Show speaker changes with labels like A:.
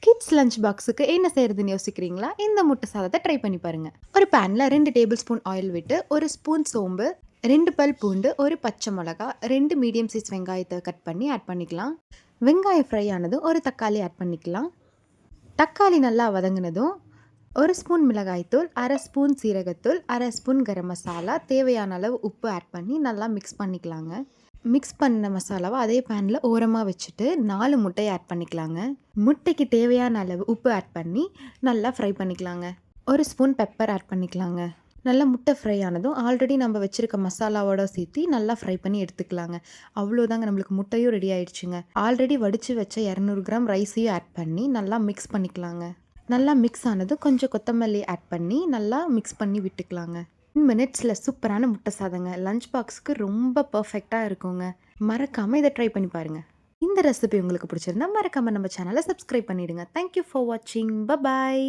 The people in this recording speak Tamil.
A: கிட்ஸ் லஞ்ச் பாக்ஸுக்கு என்ன செய்கிறதுன்னு யோசிக்கிறீங்களா? இந்த முட்டை சாதத்தை ட்ரை பண்ணி பாருங்கள். ஒரு பேனில் 2 டேபிள் ஸ்பூன் ஆயில் விட்டு 1 ஸ்பூன் சோம்பு, 2 பல் பூண்டு, 1 பச்சை மிளகா, 2 மீடியம் சைஸ் வெங்காயத்தை கட் பண்ணி ஆட் பண்ணிக்கலாம். வெங்காயம் ஃப்ரை ஆனதும் ஒரு தக்காளி ஆட் பண்ணிக்கலாம். தக்காளி நல்லா வதங்கினதும் 1 ஸ்பூன் மிளகாய்த்தூள், 1/2 ஸ்பூன் சீரகத்தூள், 1/2 ஸ்பூன் கரம் மசாலா, தேவையான அளவு உப்பு ஆட் பண்ணி நல்லா மிக்ஸ் பண்ணிக்கலாங்க. மிக்ஸ் பண்ண மசாலாவை அதே பேனில் ஓரமாக வச்சுட்டு 4 முட்டையை ஆட் பண்ணிக்கலாங்க. முட்டைக்கு தேவையான அளவு உப்பு ஆட் பண்ணி நல்லா ஃப்ரை பண்ணிக்கலாங்க. 1 ஸ்பூன் பெப்பர் ஆட் பண்ணிக்கலாங்க. நல்லா முட்டை ஃப்ரை ஆனதும் ஆல்ரெடி நம்ம வச்சுருக்க மசாலாவோட சேர்த்து நல்லா ஃப்ரை பண்ணி எடுத்துக்கலாங்க. அவ்வளோதாங்க, நம்மளுக்கு முட்டையும் ரெடி ஆயிடுச்சுங்க. ஆல்ரெடி வடித்து வச்ச 200 கிராம் ரைஸையும் ஆட் பண்ணி நல்லா மிக்ஸ் பண்ணிக்கலாங்க. நல்லா மிக்ஸ் ஆனதும் கொஞ்சம் கொத்தமல்லி ஆட் பண்ணி நல்லா மிக்ஸ் பண்ணி விட்டுக்கலாங்க. 10 மினிட்ஸில் சூப்பரான முட்டை சாதங்க. லஞ்ச் பாக்ஸுக்கு ரொம்ப பர்ஃபெக்டாக இருக்குங்க. மறக்காமல் இதை ட்ரை பண்ணி பாருங்கள். இந்த ரெசிபி உங்களுக்கு பிடிச்சிருந்தா மறக்காமல் நம்ம சேனலை சப்ஸ்கிரைப் பண்ணிவிடுங்க. தேங்க்யூ ஃபார் வாட்சிங். பபாய்.